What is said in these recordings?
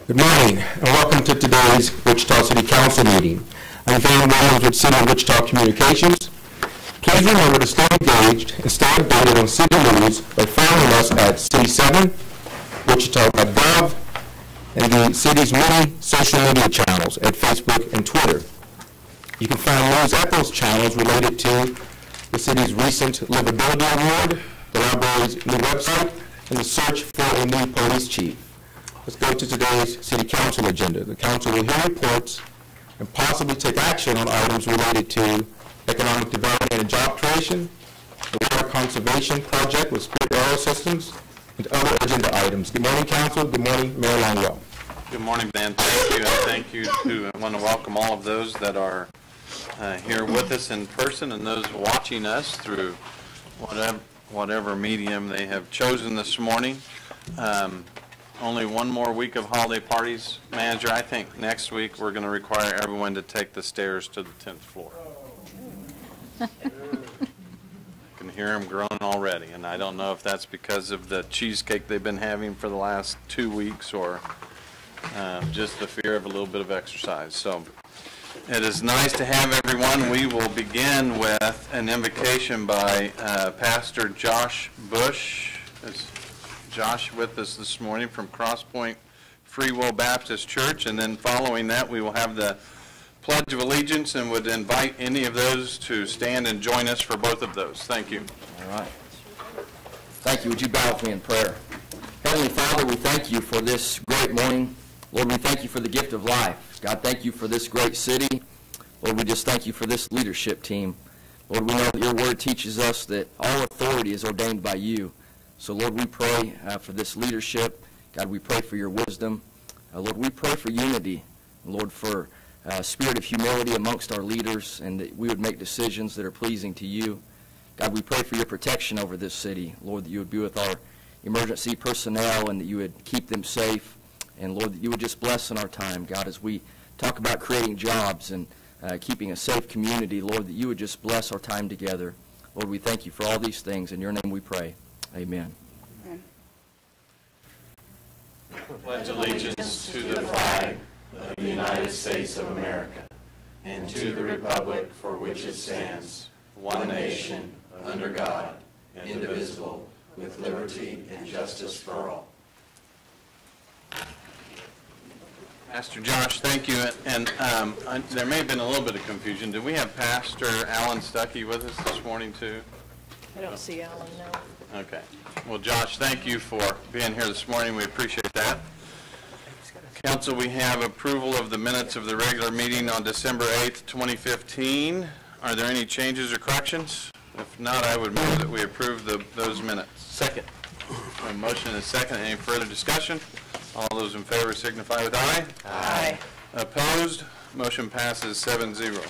Good morning, and welcome to today's Wichita City Council meeting. I'm Van Williams with City of Wichita Communications. Please remember to stay engaged and stay updated on city news by following us at City7, Wichita.gov, and the city's many social media channels at Facebook and Twitter. You can find news at those channels related to the city's recent Livability Award, the library's new website, and the search for a new police chief. Let's go to today's City Council agenda. The Council will hear reports and possibly take action on items related to economic development and job creation, the water conservation project with Spirit Aero Systems, and other agenda items. Good morning, Council. Good morning, Mayor Longwell. Good morning, Ben. Thank you, and thank you I want to welcome all of those that are here with us in person and those watching us through whatever medium they have chosen this morning. Only one more week of holiday parties. Manager, I think next week we're going to require everyone to take the stairs to the 10th floor. I can hear them groaning already, and I don't know if that's because of the cheesecake they've been having for the last 2 weeks or just the fear of a little bit of exercise. So it is nice to have everyone. We will begin with an invocation by Pastor Josh Bush. Josh with us this morning from Cross Point Free Will Baptist Church, and then following that we will have the Pledge of Allegiance and would invite any of those to stand and join us for both of those. Thank you. All right. Thank you. Would you bow with me in prayer? Heavenly Father, we thank you for this great morning. Lord, we thank you for the gift of life. God, thank you for this great city. Lord, we just thank you for this leadership team. Lord, we know that your word teaches us that all authority is ordained by you. So, Lord, we pray for this leadership. God, we pray for your wisdom. Lord, we pray for unity. Lord, for a spirit of humility amongst our leaders, and that we would make decisions that are pleasing to you. God, we pray for your protection over this city. Lord, that you would be with our emergency personnel and that you would keep them safe. And, Lord, that you would just bless in our time, God, as we talk about creating jobs and keeping a safe community. Lord, that you would just bless our time together. Lord, we thank you for all these things. In your name we pray. Amen. Pledge allegiance to the flag of the United States of America and to the republic for which it stands, one nation, under God, indivisible, with liberty and justice for all. Pastor Josh, thank you. And there may have been a little bit of confusion. Did we have Pastor Alan Stuckey with us this morning too? I don't see Alan, no. Okay. Well, Josh, thank you for being here this morning. We appreciate that. Council, we have approval of the minutes of the regular meeting on December 8th, 2015. Are there any changes or corrections? If not, I would move that we approve those minutes. Second. A motion and a second. Any further discussion? All those in favor signify with aye. Aye. Opposed? Motion passes 7-0.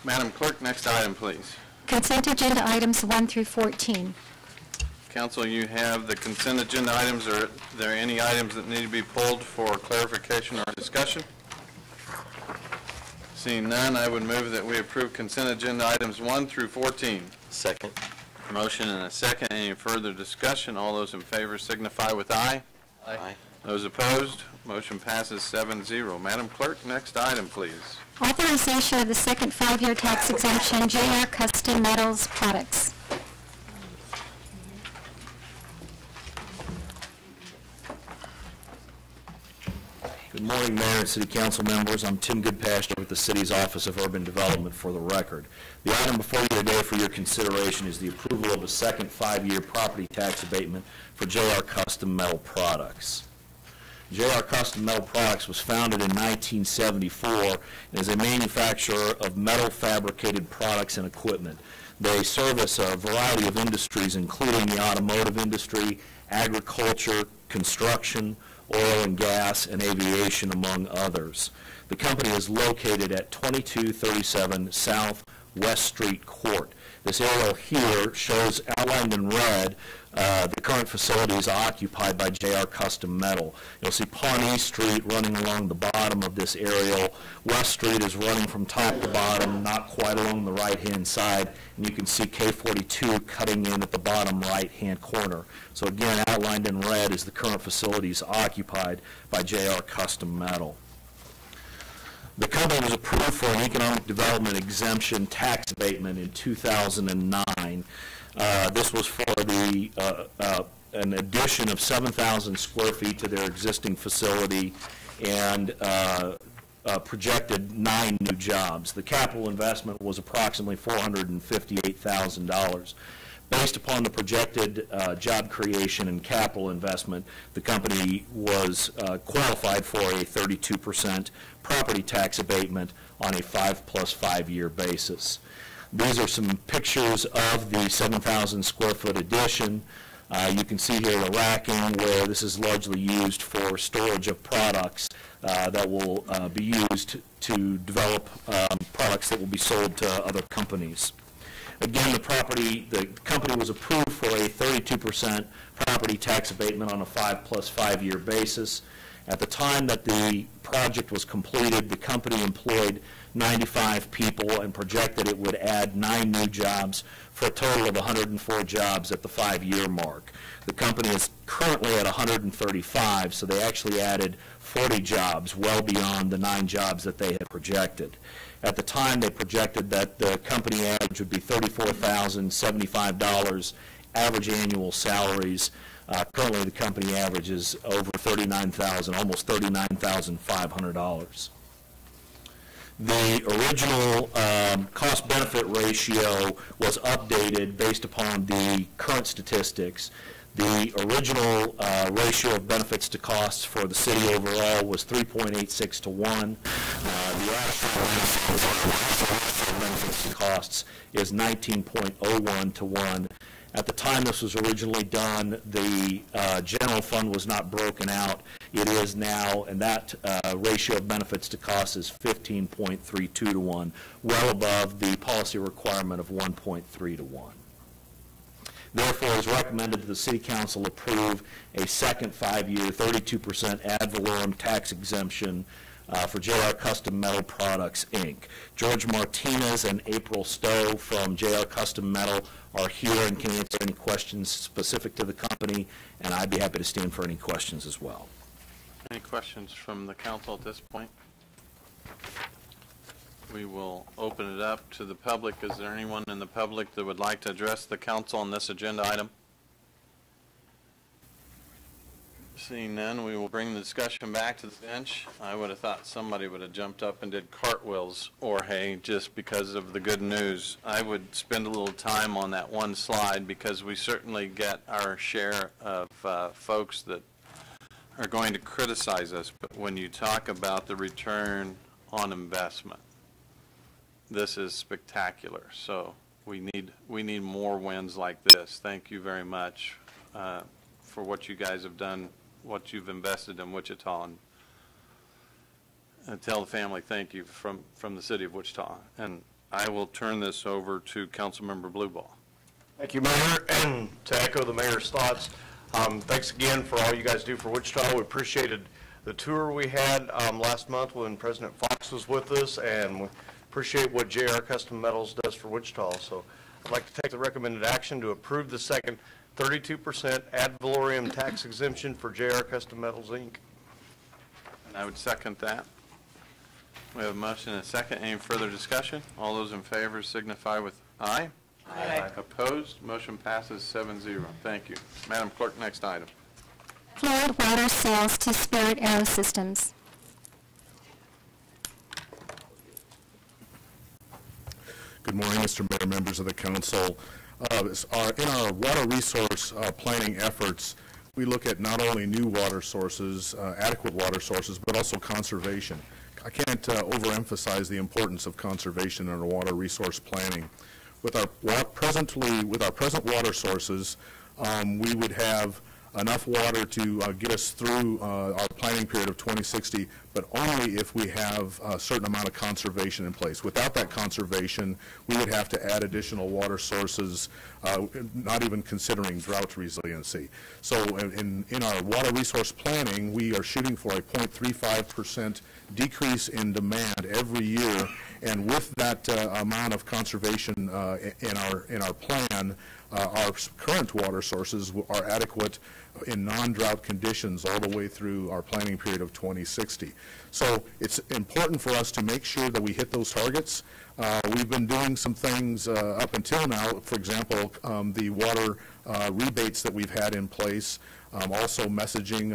Madam Clerk, next item, please. Consent agenda items 1 through 14. Council, you have the consent agenda items. Are there any items that need to be pulled for clarification or discussion? Seeing none, I would move that we approve consent agenda items 1 through 14. Second. Motion and a second. Any further discussion? All those in favor signify with aye. Aye. Those opposed? Motion passes 7-0. Madam Clerk, next item, please. Authorization of the second 5-year tax exemption, JR Custom Metals Products. Good morning, Mayor and City Council members. I'm Tim Goodpasture with the City's Office of Urban Development for the record. The item before you today for your consideration is the approval of a second 5-year property tax abatement for JR Custom Metal Products. JR Custom Metal Products was founded in 1974 and is a manufacturer of metal fabricated products and equipment. They service a variety of industries, including the automotive industry, agriculture, construction, oil and gas, and aviation, among others. The company is located at 2237 South West Street Court. This aerial here shows, outlined in red, the current facilities occupied by JR Custom Metal. You'll see Pawnee Street running along the bottom of this aerial. West Street is running from top to bottom, not quite along the right-hand side, and you can see K42 cutting in at the bottom right-hand corner. So again, outlined in red is the current facilities occupied by JR Custom Metal. The company was approved for an economic development exemption tax abatement in 2009. This was for the an addition of 7,000 square feet to their existing facility and projected 9 new jobs. The capital investment was approximately $458,000. Based upon the projected job creation and capital investment, the company was qualified for a 32% property tax abatement on a 5+5 year basis. These are some pictures of the 7,000 square foot addition. You can see here the racking, where this is largely used for storage of products that will be used to develop products that will be sold to other companies. Again, the company was approved for a 32% property tax abatement on a 5+5 year basis. At the time that the project was completed, the company employed 95 people and projected it would add 9 new jobs for a total of 104 jobs at the 5-year mark. The company is currently at 135, so they actually added 40 jobs, well beyond the 9 jobs that they had projected. At the time, they projected that the company average would be $34,075 average annual salaries. Currently, the company averages over $39,000, almost $39,500. The original cost-benefit ratio was updated based upon the current statistics. The original ratio of benefits to costs for the city overall was 3.86 to 1. The actual ratio of benefits to costs is 19.01 to 1. At the time this was originally done, the general fund was not broken out. It is now, and that ratio of benefits to costs is 15.32 to 1, well above the policy requirement of 1.3 to 1. Therefore, it is recommended that the City Council approve a second 5-year 32% ad valorem tax exemption for JR Custom Metal Products, Inc. George Martinez and April Stowe from JR Custom Metal are here and can answer any questions specific to the company, and I'd be happy to stand for any questions as well. Any questions from the council at this point? We will open it up to the public. Is there anyone in the public that would like to address the council on this agenda item? Seeing none, we will bring the discussion back to the bench. I would have thought somebody would have jumped up and did cartwheels or hay just because of the good news. I would spend a little time on that one slide because we certainly get our share of folks that are going to criticize us. But when you talk about the return on investment, this is spectacular. So we need more wins like this. Thank you very much for what you guys have done, what you've invested in Wichita, and tell the family thank you from the city of Wichita. And I will turn this over to Councilmember Blueball. Thank you, Mayor, and to echo the mayor's thoughts, thanks again for all you guys do for Wichita. We appreciated the tour we had last month when President Fox was with us, and we appreciate what JR Custom Metals does for Wichita. So I'd like to take the recommended action to approve the second 32% ad valorem tax exemption for JR Custom Metals, Inc. And I would second that. We have a motion and a second. Any further discussion? All those in favor signify with aye. Aye. Opposed? Motion passes 7-0. Thank you. Madam Clerk, next item. Fluid water sales to Spirit Aero Systems. Good morning, Mr. Mayor, members of the council. In our water resource planning efforts, we look at not only new water sources, adequate water sources, but also conservation. I can't overemphasize the importance of conservation in our water resource planning. With our present water sources, we would have enough water to get us through our planning period of 2060, but only if we have a certain amount of conservation in place. Without that conservation, we would have to add additional water sources, not even considering drought resiliency. So in our water resource planning, we are shooting for a 0.35% decrease in demand every year, and with that amount of conservation in our plan, our current water sources are adequate in non-drought conditions all the way through our planning period of 2060. So it's important for us to make sure that we hit those targets. We've been doing some things up until now, for example, the water rebates that we've had in place, also messaging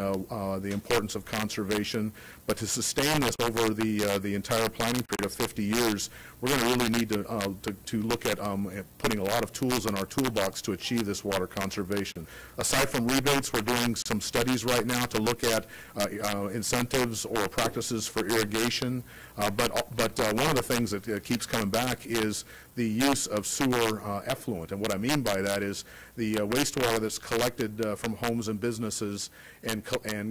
the importance of conservation. But to sustain this over the entire planning period of 50 years, we're going to really need to look at putting a lot of tools in our toolbox to achieve this water conservation. Aside from rebates, we're doing some studies right now to look at incentives or practices for irrigation. But one of the things that keeps coming back is the use of sewer effluent. And what I mean by that is the wastewater that's collected from homes and businesses and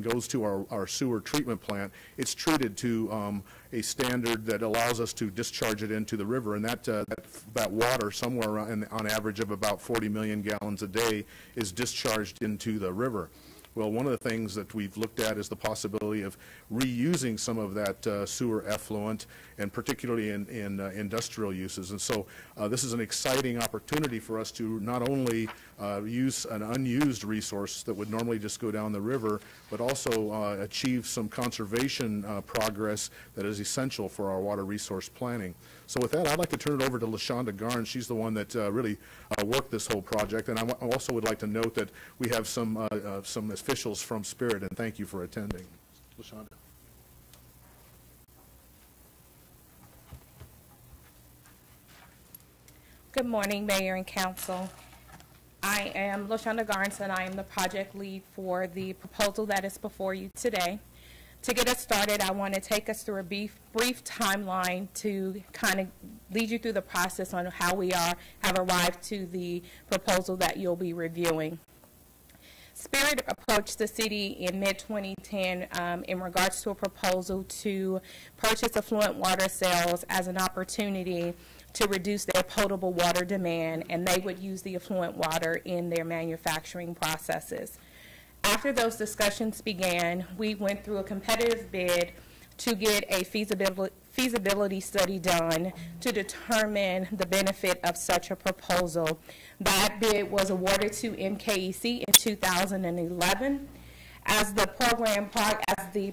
goes to our sewer treatment plant. It's treated to a standard that allows us to discharge it into the river, and that water, somewhere around on average of about 40 million gallons a day, is discharged into the river. Well, one of the things that we've looked at is the possibility of reusing some of that sewer effluent, and particularly in industrial uses. And so this is an exciting opportunity for us to not only use an unused resource that would normally just go down the river, but also achieve some conservation progress that is essential for our water resource planning. So with that, I'd like to turn it over to LaShonda Garn. She's the one that really worked this whole project. And I also would like to note that we have some officials from Spirit, and thank you for attending. LaShonda. Good morning, Mayor and Council. I am LaShonda Garnson. I am the project lead for the proposal that is before you today. To get us started, I want to take us through a brief timeline to kind of lead you through the process on how we have arrived to the proposal that you'll be reviewing. Spirit approached the city in mid-2010 in regards to a proposal to purchase affluent water sales as an opportunity to reduce their potable water demand, and they would use the affluent water in their manufacturing processes. After those discussions began, we went through a competitive bid to get a feasibility study done to determine the benefit of such a proposal. That bid was awarded to MKEC in 2011. As the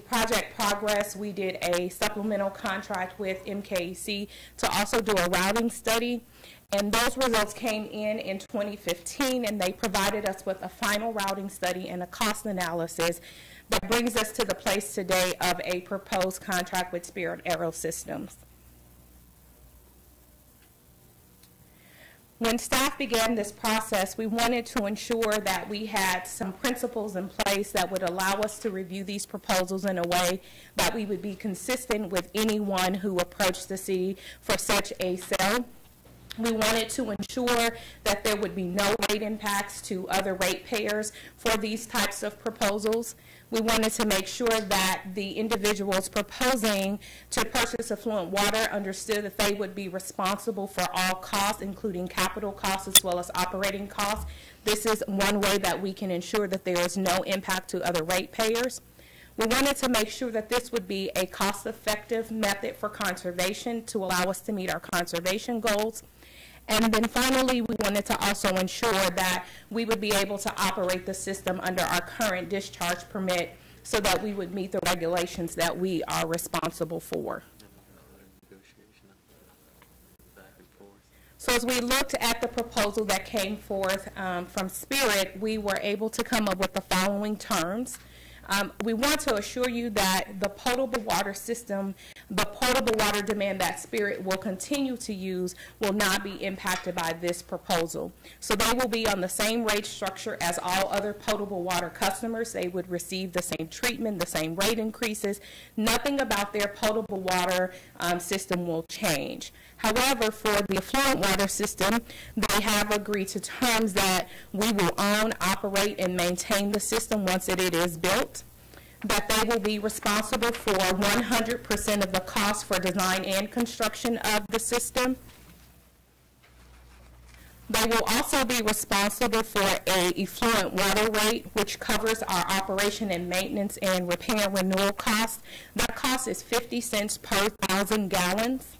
project progressed, we did a supplemental contract with MKEC to also do a routing study. And those results came in 2015, and they provided us with a final routing study and a cost analysis that brings us to the place today of a proposed contract with Spirit Aerosystems. When staff began this process, we wanted to ensure that we had some principles in place that would allow us to review these proposals in a way that we would be consistent with anyone who approached the city for such a sale. We wanted to ensure that there would be no rate impacts to other ratepayers for these types of proposals. We wanted to make sure that the individuals proposing to purchase affluent water understood that they would be responsible for all costs, including capital costs as well as operating costs. This is one way that we can ensure that there is no impact to other ratepayers. We wanted to make sure that this would be a cost-effective method for conservation to allow us to meet our conservation goals. And then finally, we wanted to also ensure that we would be able to operate the system under our current discharge permit so that we would meet the regulations that we are responsible for. So as we looked at the proposal that came forth from Spirit, we were able to come up with the following terms. We want to assure you that the potable water system, the potable water demand that Spirit will continue to use will not be impacted by this proposal. So they will be on the same rate structure as all other potable water customers. They would receive the same treatment, the same rate increases. Nothing about their potable water system will change. However, for the affluent water system, they have agreed to terms that we will own, operate, and maintain the system once it is built, that they will be responsible for 100% of the cost for design and construction of the system. They will also be responsible for an effluent water rate, which covers our operation and maintenance and repair and renewal costs. That cost is 50 cents per 1,000 gallons.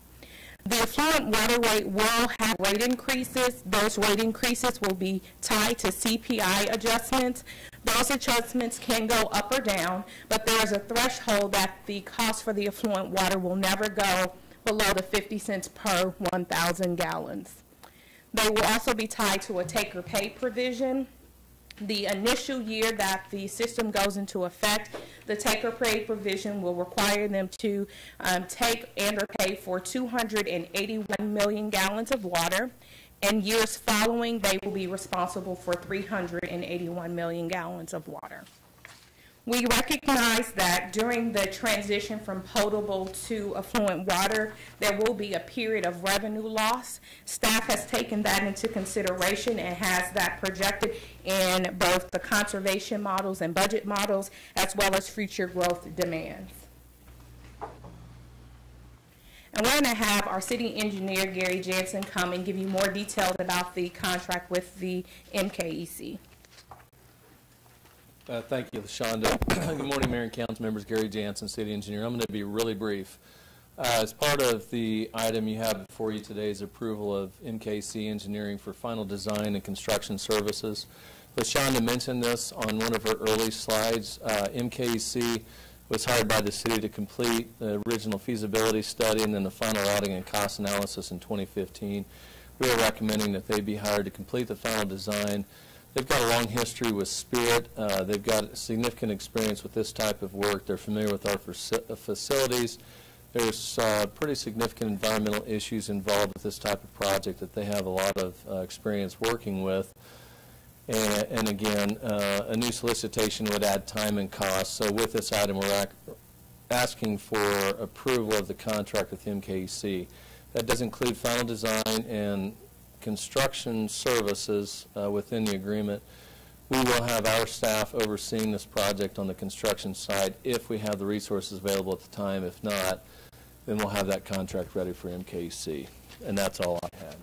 The affluent water rate will have rate increases. Those rate increases will be tied to CPI adjustments. Those adjustments can go up or down, but there is a threshold that the cost for the affluent water will never go below the 50 cents per 1,000 gallons. They will also be tied to a take-or-pay provision. The initial year that the system goes into effect, the take-or-pay provision will require them to take and or pay for 281 million gallons of water. And years following, they will be responsible for 381 million gallons of water. We recognize that during the transition from potable to affluent water, there will be a period of revenue loss. Staff has taken that into consideration and has that projected in both the conservation models and budget models, as well as future growth demands. And we're going to have our city engineer, Gary Jansen, come and give you more details about the contract with the MKEC. Thank you, LaShonda. Good morning, Mayor and Council members. Gary Jansen, City Engineer. I'm going to be really brief. As part of the item you have before you today is approval of MKC Engineering for final design and construction services. LaShonda mentioned this on one of her early slides. MKC was hired by the city to complete the original feasibility study and then the final auditing and cost analysis in 2015. We are recommending that they be hired to complete the final design. They've got a long history with Spirit. They've got significant experience with this type of work. They're familiar with our facilities. There's pretty significant environmental issues involved with this type of project that they have a lot of experience working with. And again, a new solicitation would add time and cost. So with this item, we're asking for approval of the contract with MKC. That does include final design and construction services within the agreement. We will have our staff overseeing this project on the construction side if we have the resources available at the time. If not, then we'll have that contract ready for MKC. And that's all I had.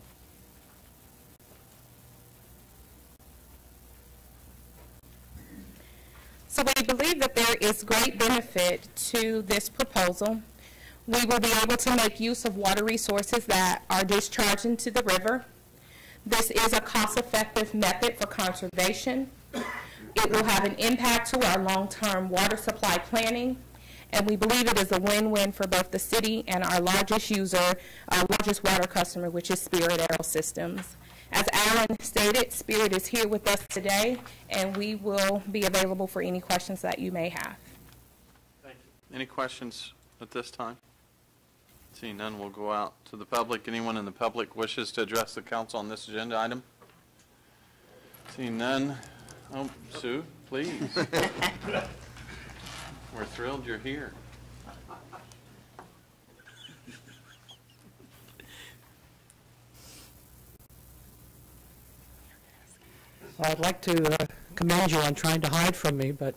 So we believe that there is great benefit to this proposal. We will be able to make use of water resources that are discharged into the river. This is a cost-effective method for conservation. It will have an impact to our long-term water supply planning, and we believe it is a win-win for both the city and our largest user, our largest water customer, which is Spirit Aerosystems. As Alan stated, Spirit is here with us today, and we will be available for any questions that you may have. Thank you. Any questions at this time? Seeing none, we'll go out to the public. Anyone in the public wishes to address the council on this agenda item? Seeing none. Oh, Sue, please. We're thrilled you're here. Well, I'd like to commend you on trying to hide from me, but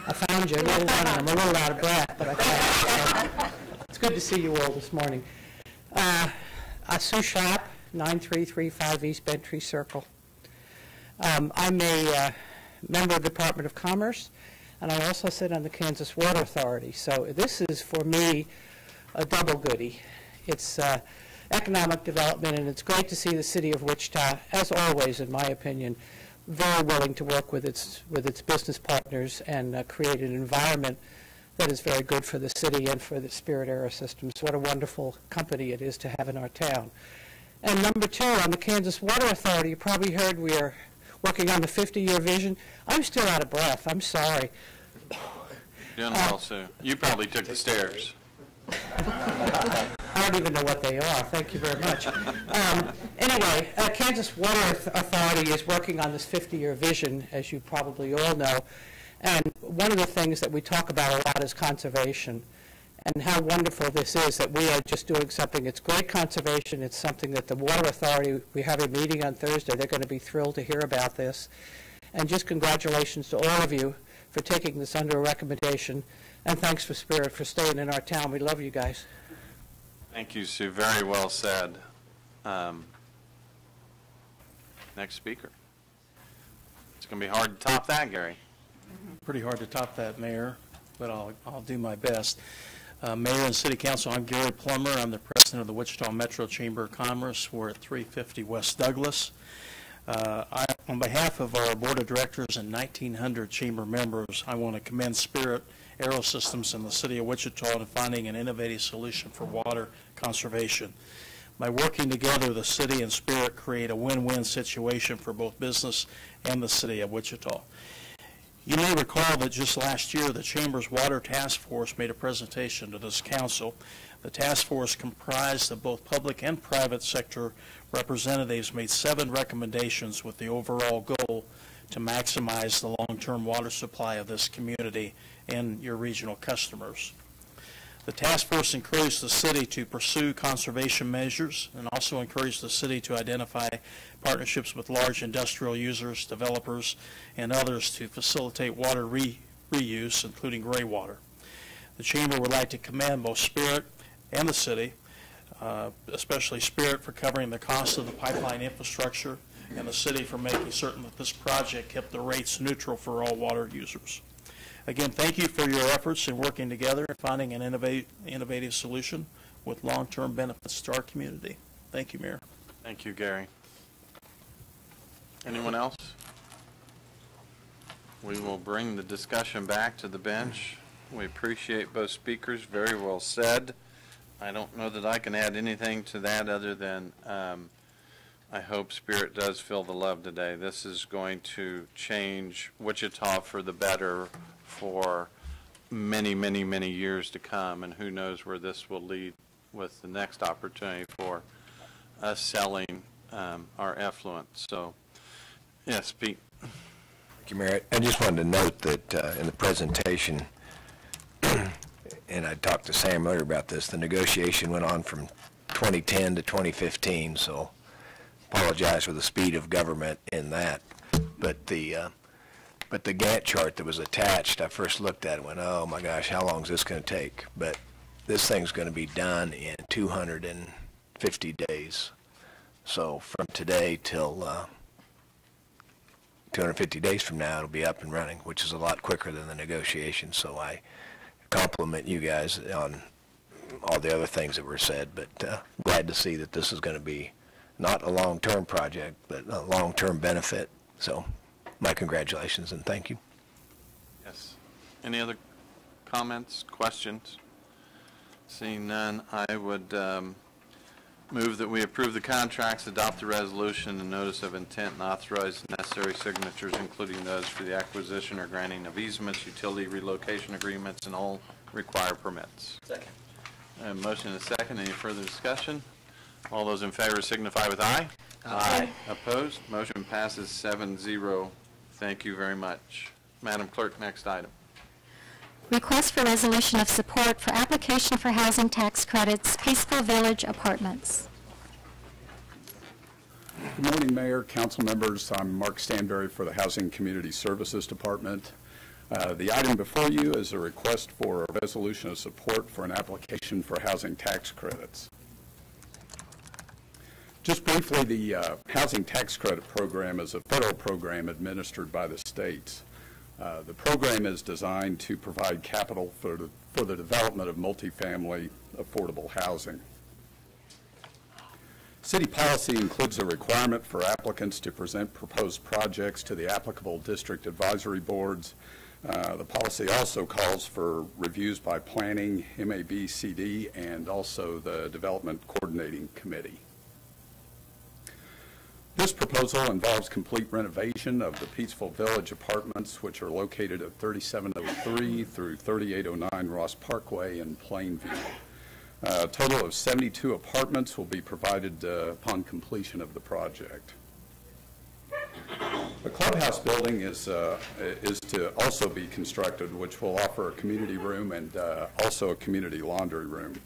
I found you. I'm a little out of breath, but I found you. It's good to see you all this morning. Sue Schapp, 9335 East Bentry Circle. I'm a member of the Department of Commerce, and I also sit on the Kansas Water Authority. So this is, for me, a double goodie. It's economic development, and it's great to see the city of Wichita, as always, in my opinion, very willing to work with its business partners and create an environment that is very good for the city and for the Spirit Aerosystems. What a wonderful company it is to have in our town. And number two, on the Kansas Water Authority, you probably heard we are working on the 50-year vision. I'm still out of breath. I'm sorry. Doing well, Sue. You probably took the stairs. I don't even know what they are. Thank you very much. Anyway, Kansas Water Authority is working on this 50-year vision, as you probably all know. And one of the things that we talk about a lot is conservation, and how wonderful this is that we are just doing something. It's great conservation. It's something that the Water Authority, we have a meeting on Thursday. They're going to be thrilled to hear about this. And just congratulations to all of you for taking this under a recommendation. And thanks for Spirit for staying in our town. We love you guys. Thank you, Sue. Very well said. Next speaker. It's going to be hard to top that, Gary. Pretty hard to top that, Mayor, but I'll do my best. Mayor and City Council, I'm Gary Plummer. I'm the president of the Wichita Metro Chamber of Commerce. We're at 350 West Douglas. On behalf of our Board of Directors and 1,900 chamber members, I want to commend Spirit Aerosystems in the City of Wichita in finding an innovative solution for water conservation. By working together, the City and Spirit create a win-win situation for both business and the City of Wichita. You may recall that just last year, the Chamber's Water Task Force made a presentation to this council. The task force, comprised of both public and private sector representatives, made 7 recommendations with the overall goal to maximize the long-term water supply of this community and your regional customers. The task force encouraged the city to pursue conservation measures and also encouraged the city to identify partnerships with large industrial users, developers, and others to facilitate water reuse, including gray water. The Chamber would like to commend both Spirit and the city, especially Spirit for covering the cost of the pipeline infrastructure, and the city for making certain that this project kept the rates neutral for all water users. Again, thank you for your efforts in working together and finding an innovative solution with long-term benefits to our community. Thank you, Mayor. Thank you, Gary. Anyone else? We will bring the discussion back to the bench. We appreciate both speakers. Very well said. I don't know that I can add anything to that other than I hope Spirit does feel the love today. This is going to change Wichita for the better for many, many, many years to come, and who knows where this will lead with the next opportunity for us selling our effluent. So, yes, Pete. Thank you, Mayor. I just wanted to note that in the presentation, and I talked to Sam earlier about this, the negotiation went on from 2010 to 2015, so apologize for the speed of government in that. But the Gantt chart that was attached, I first looked at it and went, oh my gosh, how long is this going to take? But this thing's going to be done in 250 days. So from today till 250 days from now, it'll be up and running, which is a lot quicker than the negotiation. So I compliment you guys on all the other things that were said, but glad to see that this is going to be not a long-term project, but a long-term benefit. So my congratulations and thank you. Yes. Any other comments, questions? Seeing none, I would move that we approve the contracts, adopt the resolution and notice of intent, and authorize the necessary signatures, including those for the acquisition or granting of easements, utility relocation agreements, and all required permits. Second. Motion and a second. Any further discussion? All those in favor signify with aye. Aye. Opposed? Motion passes 7-0. Thank you very much. Madam Clerk, next item. Request for resolution of support for application for housing tax credits, Peaceful Village Apartments. Good morning, Mayor, council members. I'm Mark Stanberry for the Housing Community Services Department. The item before you is a request for a resolution of support for an application for housing tax credits. Just briefly, the Housing Tax Credit Program is a federal program administered by the states. The program is designed to provide capital for the development of multifamily affordable housing. City policy includes a requirement for applicants to present proposed projects to the applicable district advisory boards. The policy also calls for reviews by Planning, MAB-CD, and also the Development Coordinating Committee. This proposal involves complete renovation of the Peaceful Village apartments, which are located at 3703 through 3809 Ross Parkway in Plainview. A total of 72 apartments will be provided upon completion of the project. The clubhouse building is to also be constructed, which will offer a community room and also a community laundry room.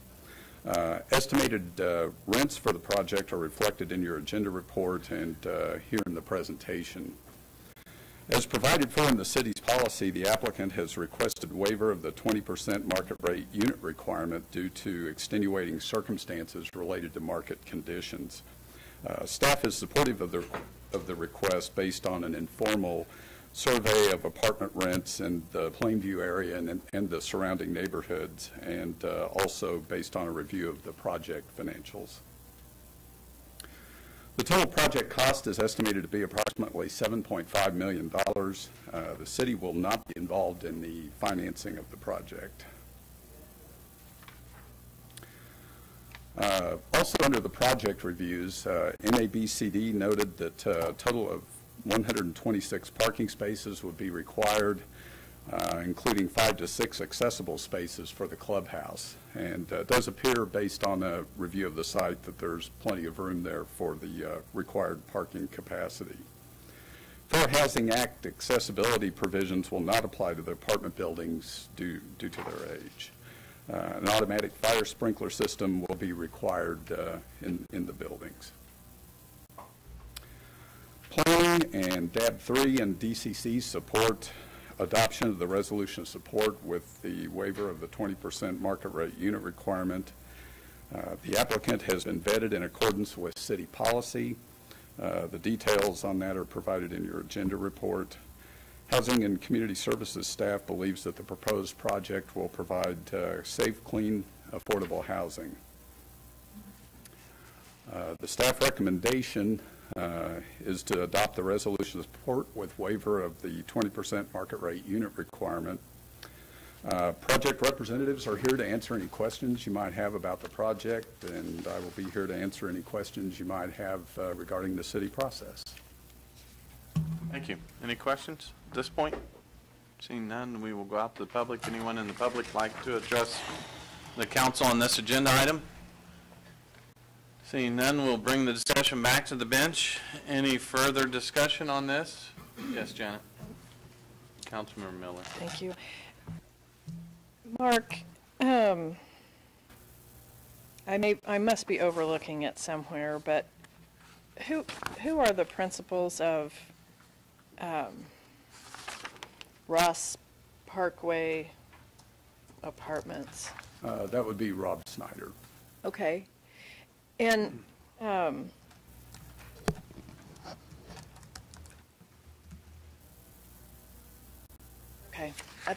Estimated rents for the project are reflected in your agenda report and here in the presentation. As provided for in the city's policy, the applicant has requested waiver of the 20% market rate unit requirement due to extenuating circumstances related to market conditions. Staff is supportive of the request based on an informal survey of apartment rents in the Plainview area and the surrounding neighborhoods, and also based on a review of the project financials. The total project cost is estimated to be approximately $7.5 million. The city will not be involved in the financing of the project. Also under the project reviews, NABCD noted that a total of 126 parking spaces would be required, including 5 to 6 accessible spaces for the clubhouse. And it does appear, based on a review of the site, that there's plenty of room there for the required parking capacity. Fair Housing Act accessibility provisions will not apply to the apartment buildings due to their age. An automatic fire sprinkler system will be required in the buildings. Planning and DAB 3 and DCC support adoption of the resolution of support with the waiver of the 20% market rate unit requirement. The applicant has been vetted in accordance with city policy. The details on that are provided in your agenda report. Housing and Community Services staff believes that the proposed project will provide safe, clean, affordable housing. The staff recommendation is to adopt the resolution of support with waiver of the 20% market rate unit requirement. Project representatives are here to answer any questions you might have about the project, and I will be here to answer any questions you might have regarding the city process. Thank you. Any questions at this point? Seeing none, we will go out to the public. Anyone in the public like to address the council on this agenda item? Seeing none, we'll bring the discussion back to the bench. Any further discussion on this? Yes, Janet. Councilmember Miller. Thank you. Mark, I must be overlooking it somewhere, but who are the principals of Ross Parkway Apartments? That would be Rob Snyder. Okay. And okay, I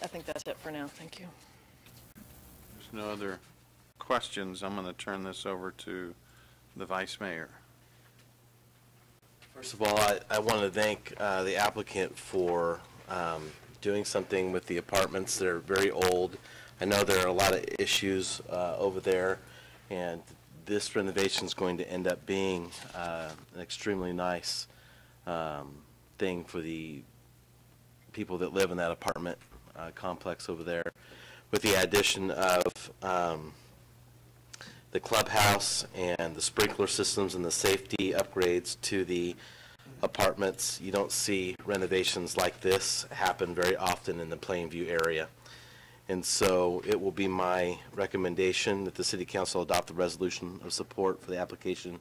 think that's it for now. Thank you. There's no other questions. I'm going to turn this over to the Vice Mayor. First of all, I want to thank the applicant for doing something with the apartments. They're very old. I know there are a lot of issues over there, and this renovation is going to end up being an extremely nice thing for the people that live in that apartment complex over there. With the addition of the clubhouse and the sprinkler systems and the safety upgrades to the apartments, you don't see renovations like this happen very often in the Plainview area. And so it will be my recommendation that the City Council adopt the resolution of support for the application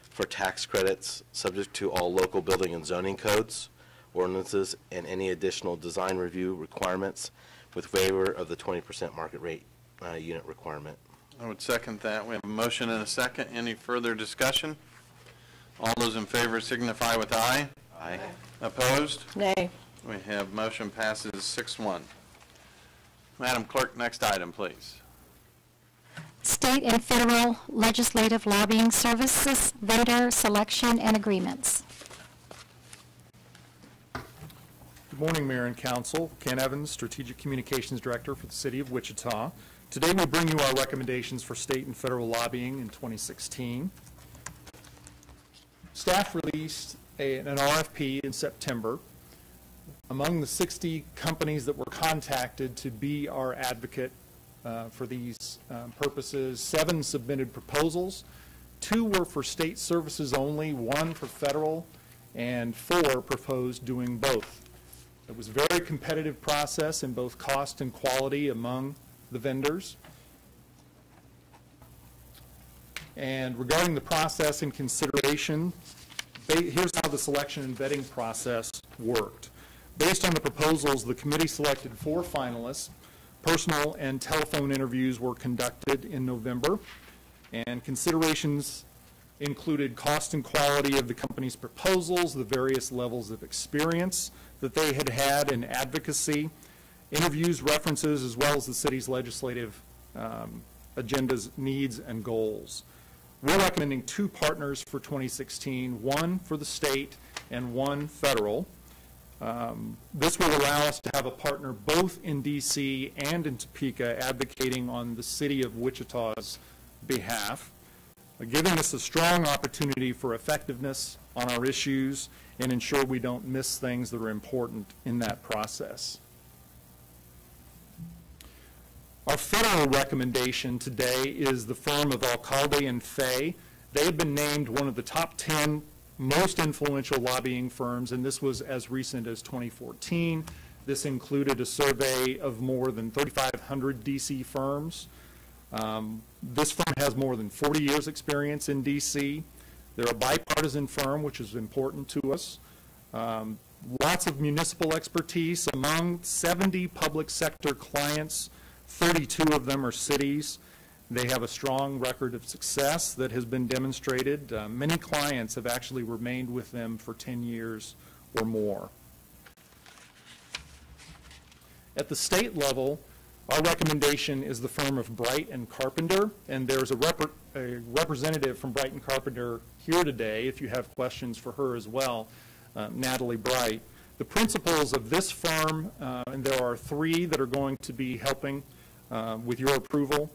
for tax credits subject to all local building and zoning codes, ordinances, and any additional design review requirements with waiver of the 20% market rate unit requirement. I would second that. We have a motion and a second. Any further discussion? All those in favor signify with aye. Aye. Opposed? Nay. We have motion passes 6-1. Madam Clerk, next item, please. State and federal legislative lobbying services, vendor selection and agreements. Good morning, Mayor and Council. Ken Evans, Strategic Communications Director for the City of Wichita. Today we bring you our recommendations for state and federal lobbying in 2016. Staff released an RFP in September. Among the 60 companies that were contacted to be our advocate for these purposes, 7 submitted proposals. 2 were for state services only, 1 for federal, and 4 proposed doing both. It was a very competitive process in both cost and quality among the vendors. And regarding the process and consideration, here's how the selection and vetting process worked. Based on the proposals, the committee selected 4 finalists. Personal and telephone interviews were conducted in November, and considerations included cost and quality of the company's proposals, the various levels of experience that they had had in advocacy, interviews, references, as well as the city's legislative agendas, needs, and goals. We're recommending 2 partners for 2016, 1 for the state and 1 federal. This will allow us to have a partner both in D.C. and in Topeka advocating on the city of Wichita's behalf, giving us a strong opportunity for effectiveness on our issues and ensure we don't miss things that are important in that process. Our federal recommendation today is the firm of Alcalde and Fay. They have been named one of the top 10 most influential lobbying firms, and this was as recent as 2014. This included a survey of more than 3,500 D.C. firms. This firm has more than 40 years experience in D.C. They're a bipartisan firm, which is important to us. Lots of municipal expertise. Among 70 public sector clients, 32 of them are cities. They have a strong record of success that has been demonstrated. Many clients have actually remained with them for 10 years or more. At the state level, our recommendation is the firm of Bright and Carpenter, and there's a representative from Bright and Carpenter here today if you have questions for her as well, Natalie Bright. The principals of this firm, and there are 3 that are going to be helping with your approval,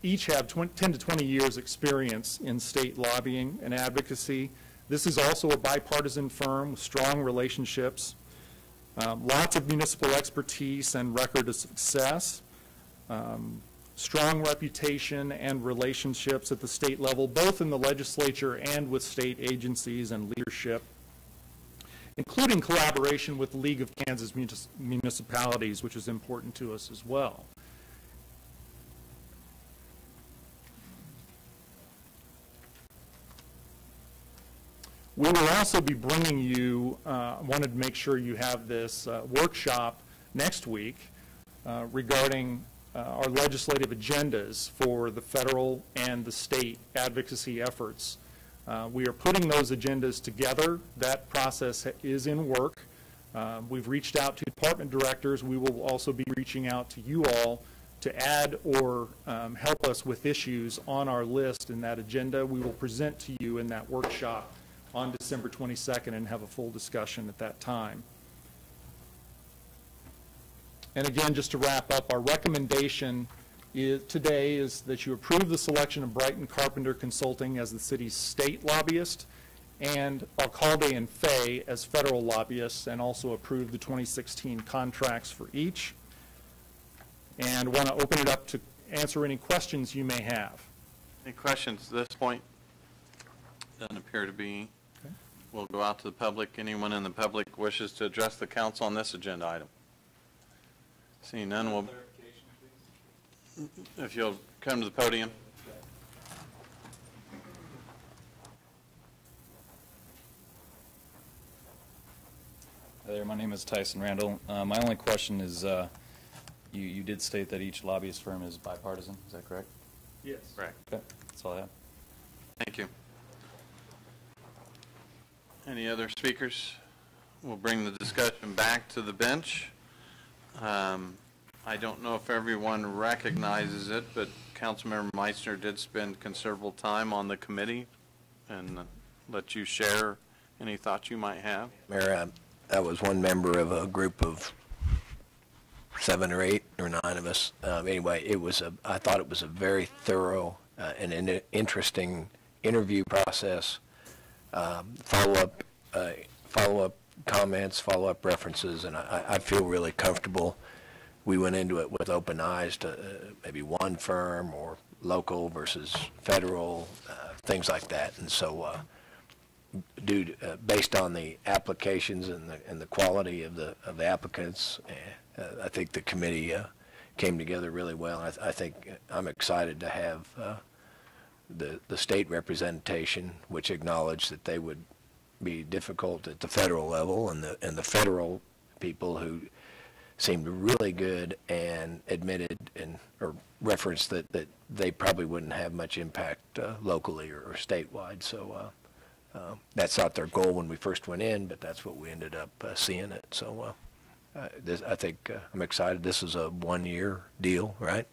each have 10 to 20 years experience in state lobbying and advocacy. This is also a bipartisan firm with strong relationships, lots of municipal expertise and record of success, strong reputation and relationships at the state level, both in the legislature and with state agencies and leadership, including collaboration with the League of Kansas Municipalities, which is important to us as well. We will also be bringing you, wanted to make sure you have this workshop next week regarding our legislative agendas for the federal and the state advocacy efforts. We are putting those agendas together. That process is in work. We've reached out to department directors. We will also be reaching out to you all to add or help us with issues on our list in that agenda. We will present to you in that workshop on December 22nd and have a full discussion at that time. And again, just to wrap up, our recommendation today is that you approve the selection of Bright and Carpenter Consulting as the city's state lobbyist and Alcalde and Fay as federal lobbyists, and also approve the 2016 contracts for each. And want to open it up to answer any questions you may have. Any questions at this point? Doesn't appear to be. Okay. We'll go out to the public. Anyone in the public wishes to address the council on this agenda item? Seeing none, we'll, if you'll come to the podium. Hi there, my name is Tyson Randall. My only question is, you did state that each lobbyist firm is bipartisan, is that correct? Yes. Correct. Okay, that's all I have. Thank you. Any other speakers? We'll bring the discussion back to the bench. I don't know if everyone recognizes it, but Councilmember Meissner did spend considerable time on the committee, and let you share any thoughts you might have. Mayor, I was one member of a group of 7 or 8 or 9 of us. Anyway, I thought it was a very thorough and an interesting interview process, follow-up comments, follow-up references, and I feel really comfortable. We went into it with open eyes to maybe one firm or local versus federal, things like that. And so, based on the applications and the quality of the applicants, I think the committee came together really well. I think I'm excited to have the state representation, which acknowledged that they would be difficult at the federal level, and the federal people who seemed really good and admitted or referenced that they probably wouldn't have much impact locally or statewide. So that's not their goal when we first went in, but that's what we ended up seeing it. So I think I'm excited. This is a one-year deal, right?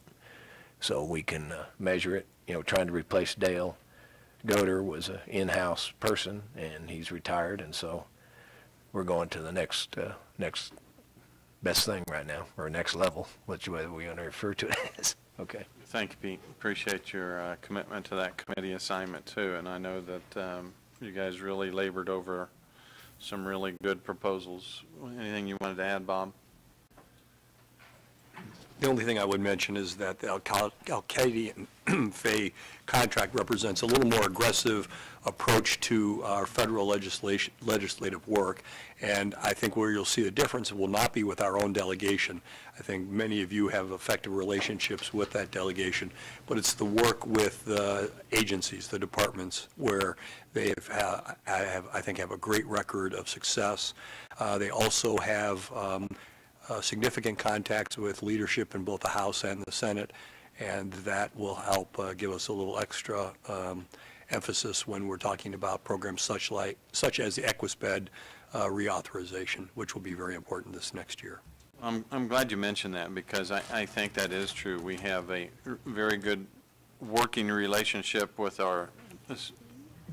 So we can measure it. You know, trying to replace Dale Goder was an in-house person, and he's retired, and so we're going to the next best thing right now, or next level, whatever we want to refer to it as. Okay. Thank you, Pete. Appreciate your commitment to that committee assignment too, and I know that you guys really labored over some really good proposals. Anything you wanted to add, Bob? The only thing I would mention is that the Al-Qaeda and Fay contract represents a little more aggressive approach to our federal legislative work, and I think where you'll see the difference will not be with our own delegation. I think many of you have effective relationships with that delegation, but it's the work with the agencies, the departments, where they I think have a great record of success. They also have significant contacts with leadership in both the House and the Senate, and that will help give us a little extra emphasis when we're talking about programs such as the EquisBed reauthorization, which will be very important this next year. I'm glad you mentioned that, because I think that is true. We have a very good working relationship with our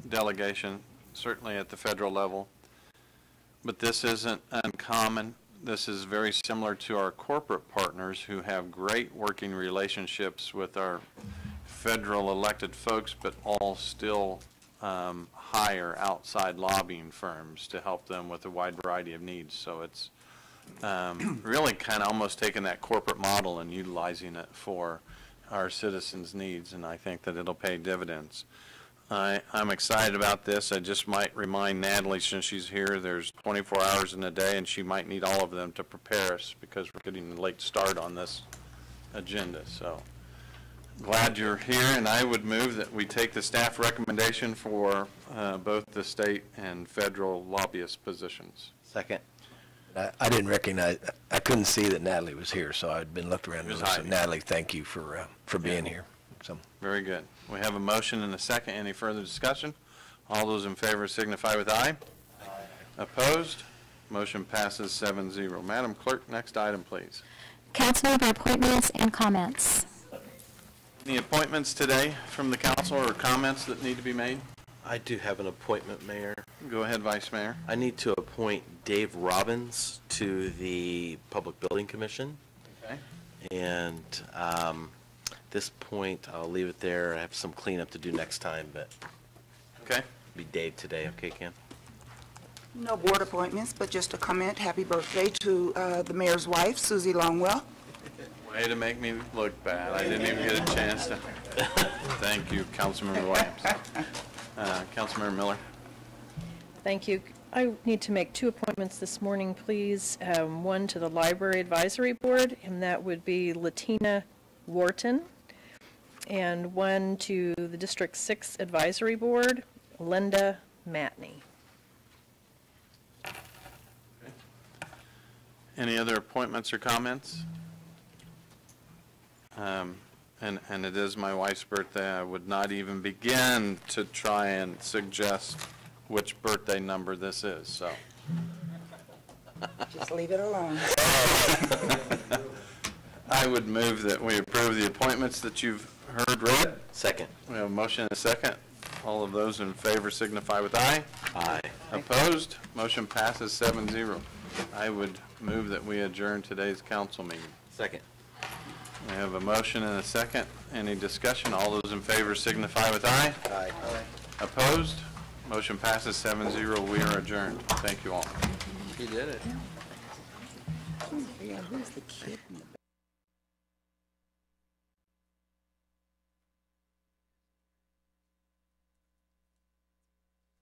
delegation, certainly at the federal level, but this isn't uncommon. This is very similar to our corporate partners who have great working relationships with our federal elected folks, but all still hire outside lobbying firms to help them with a wide variety of needs. So it's really kind of almost taking that corporate model and utilizing it for our citizens' needs, and I think that it'll pay dividends. I'm excited about this. I just might remind Natalie, since she's here, there's 24 hours in a day, and she might need all of them to prepare us because we're getting a late start on this agenda. So glad you're here, and I would move that we take the staff recommendation for both the state and federal lobbyist positions. Second. I didn't recognize, I couldn't see that Natalie was here, so I'd been looked around. So Natalie, thank you for being here. So. Very good. We have a motion and a second. Any further discussion? All those in favor signify with aye. Aye. Opposed? Motion passes 7-0. Madam Clerk, next item, please. Councilmember appointments and comments. Any appointments today from the council or comments that need to be made? I do have an appointment, Mayor. Go ahead, Vice Mayor. I need to appoint Dave Robbins to the Public Building Commission. Okay. And at this point, I'll leave it there. I have some cleanup to do next time, but okay. Be Dave today. Okay, Ken? No board appointments, but just a comment. Happy birthday to the mayor's wife, Susie Longwell. Way to make me look bad. I didn't even get a chance to. Thank you, Councilmember Williams. Councilmember Miller. Thank you. I need to make two appointments this morning, please. One to the Library Advisory Board, and that would be Latina Wharton, and one to the District 6 Advisory Board, Linda Matney. Okay. Any other appointments or comments? And it is my wife's birthday. I would not even begin to try and suggest which birthday number this is, so. Just leave it alone. I would move that we approve the appointments that you've heard read. Second. We have a motion and a second. All of those in favor signify with aye. Aye. Opposed? Motion passes 7-0. I would move that we adjourn today's council meeting. Second. We have a motion and a second. Any discussion? All those in favor signify with aye. Aye. Opposed? Motion passes 7-0. We are adjourned. Thank you all. Yeah, who's the kid in the